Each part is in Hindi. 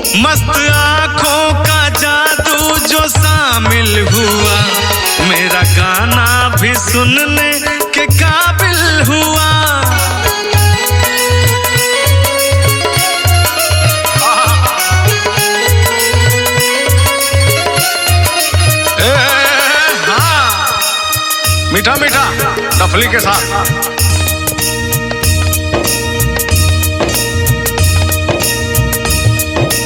मस्त आंखों का जादू जो शामिल हुआ, मेरा गाना भी सुनने के काबिल हुआ। मीठा मीठा डफली के साथ।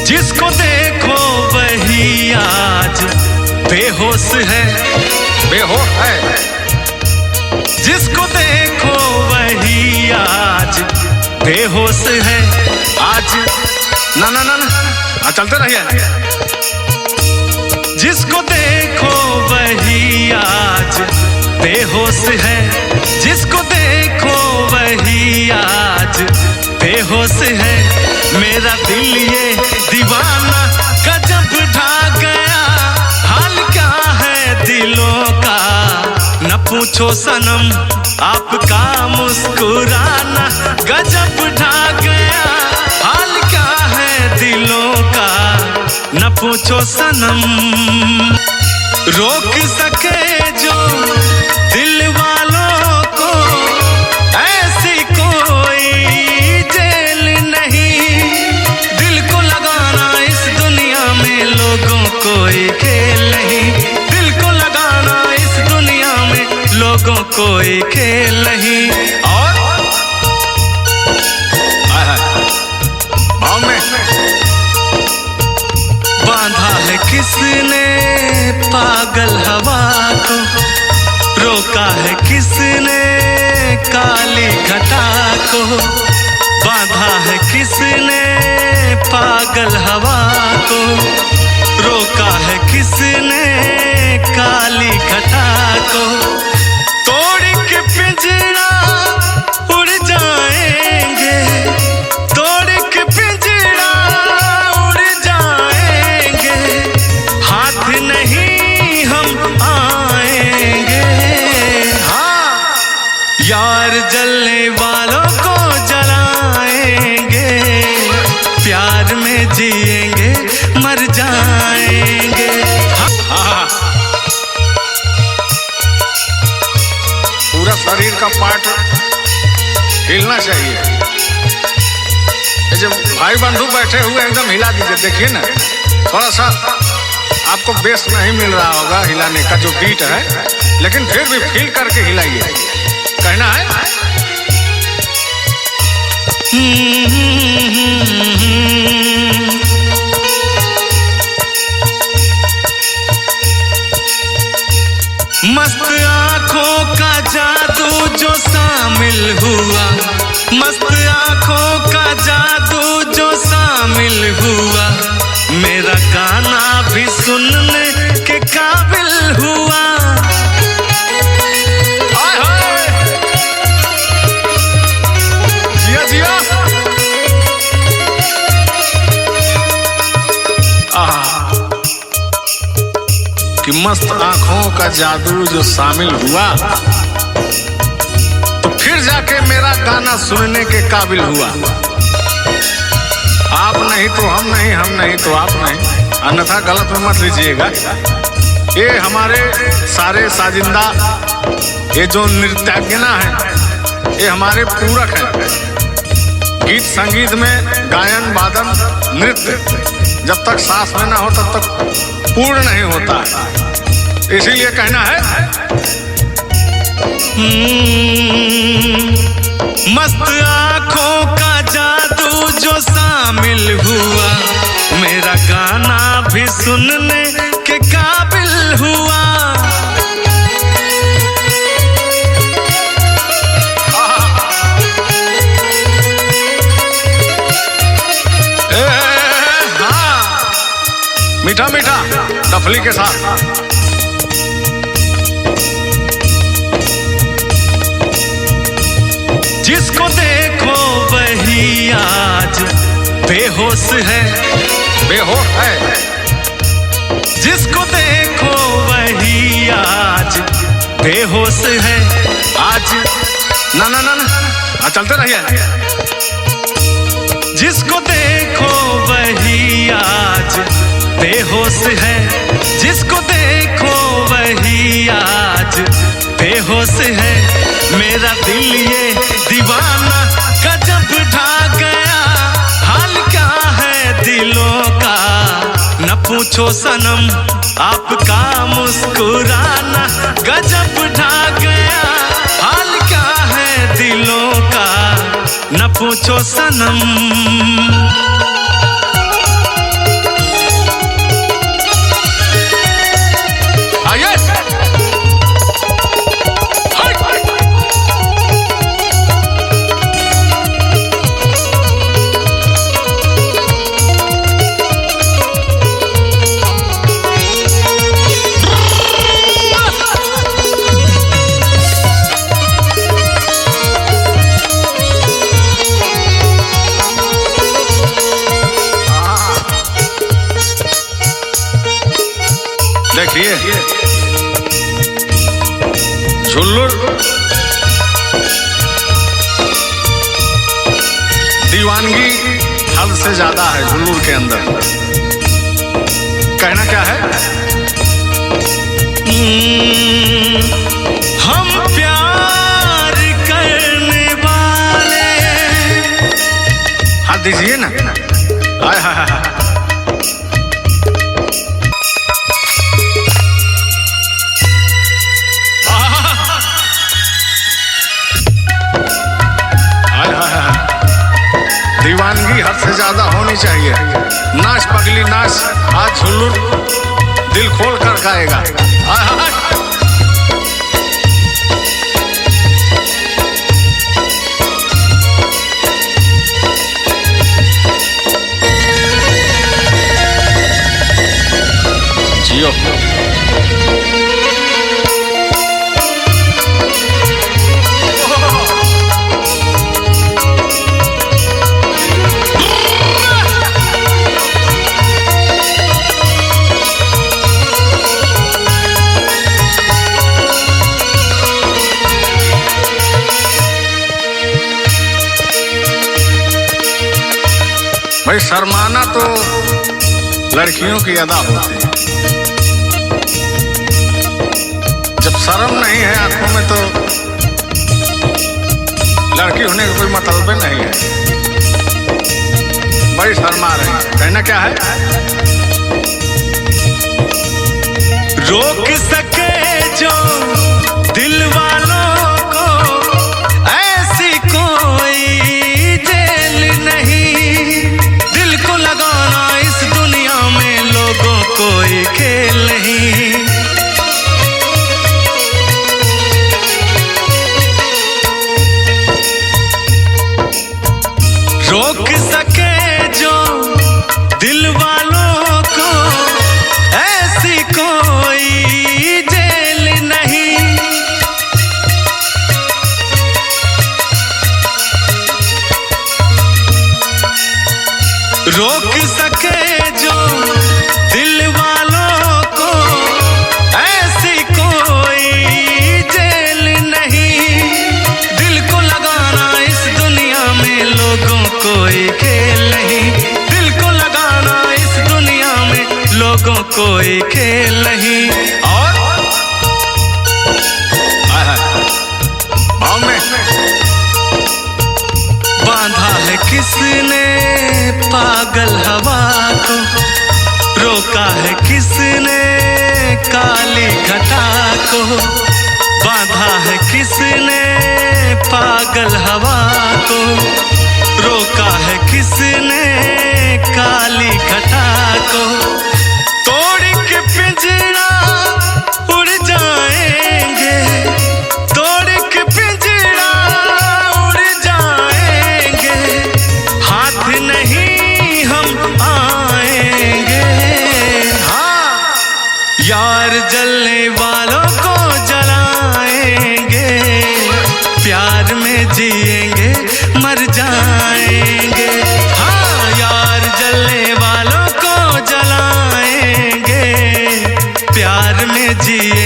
जिसको देखो वही आज बेहोश है, बेहोश है। जिसको देखो वही आज बेहोश है। आज ना ना ना ना चलते रहिए। जिसको देखो वही आज बेहोश है। जिसको देखो वही आज बेहोश है। मेरा दिल ये दीवाना गजब ढा गया, हाल क्या है दिलों का न पूछो सनम, आपका मुस्कुराना गजब ढा गया, हाल क्या है दिलों का न पूछो सनम। रोक सके जो दिल वालों को ऐसी कोई जेल नहीं, दिल को लगाना इस दुनिया में लोगों कोई खेल नहीं, दिल को लगाना इस दुनिया में लोगों कोई खेल नहीं। और भाव में बांधा है किसने पागल हवा को, रोका है किसने काली घटा को, बांधा है किसने पागल हवा को, रोका है किसने काली घटा को। तोड़ के पिंजरा उड़ जाएंगे, तोड़ के पिंजरा उड़ जाएंगे, हाथ नहीं हम आएंगे। हाँ यार जलने वालों को जलाएंगे, प्यार में जिएंगे मर जाएंगे। हाँ पूरा शरीर का पार्ट हिलना चाहिए। जब भाई बंधु बैठे हुए एकदम हिला दीजिए। देखिए ना थोड़ा सा आपको बेस नहीं मिल रहा होगा हिलाने का जो बीट है, लेकिन फिर भी फील करके हिलाइए। कहना है मस्त आंखों का जादू जो शामिल हुआ, मस्त आंखों का जादू जो शामिल हुआ, मेरा गाना भी सुनने के काबिल हुआ। हाय हाय जिया जिया। कि मस्त आंखों का जादू जो शामिल हुआ, तो फिर जाके मेरा गाना सुनने के काबिल हुआ। आप नहीं तो हम नहीं, हम नहीं तो आप नहीं, अन्यथा गलत में मत लीजिएगा। ये हमारे सारे साजिंदा, ये जो नृत्यांगना है, ये हमारे पूरक हैं। गीत संगीत में गायन वादन नृत्य जब तक सांस में ना हो तब तक पूर्ण नहीं होता है। इसीलिए कहना है मस्त आंखों का जादू जो शामिल हुआ, मेरा गाना भी सुनने के काबिल हुआ। मीठा मीठा डफली के साथ। जिसको देखो वही आज बेहोश है, बेहोश है। जिसको देखो वही आज बेहोश है। आज ना ना ना ना चलते रहिए। जिसको देखो वही आज बेहोश है जिसको देखो वही आज बेहोश है। मेरा दिल ये दीवाना गजब ढा गया, हाल क्या है दिलों का न पूछो सनम, आपका मुस्कुराना गजब ढा गया, हाल क्या है दिलों का न पूछो सनम। देखिए झुल्लुर दीवानगी हद से ज्यादा है झुल्लुर के अंदर। कहना क्या है? हम प्यार करने वाले, हाथ दीजिए ना। हाय हाय हाय दीवानगी हद से ज्यादा होनी चाहिए। नाच पगली नाच, आज झुल्लुर दिल खोल कर गाएगा। जियो भाई, शर्माना तो लड़कियों की अदा होती है। जब शर्म नहीं है आंखों में तो लड़की होने का कोई मतलब नहीं है। बड़ी शर्मा रही है। कहना क्या है? रोक सके जो दिल वालों को ऐसी कोई जेल नहीं, दिल को लगाना इस दुनिया में लोगों कोई खेल नहीं। रोक सके जो दिल वालों को ऐसी कोई जेल नहीं, रोक सके जो दिल वालों को ऐसी कोई जेल नहीं, दिल को लगाना इस दुनिया में लोगों कोई खेल नहीं, दिल को लगाना इस दुनिया में लोगों कोई खेल नहीं। और भाव में बांधा है किसने पागल हवा को, रोका है किसने काली घटा को, बांधा है किसने पागल हवा को, रोका है किसने काली घटा को। तोड़ के पिंजरा उड़ जाएंगे, तोड़ के पिंजरा उड़ जाएंगे, हाथ नहीं हम आएंगे। हाँ, यार जलने वालों को जलाएंगे, प्यार में जिएंगे मर जाएंगे। हाँ, यार जलने वालों को जलाएंगे, प्यार में जिएंगे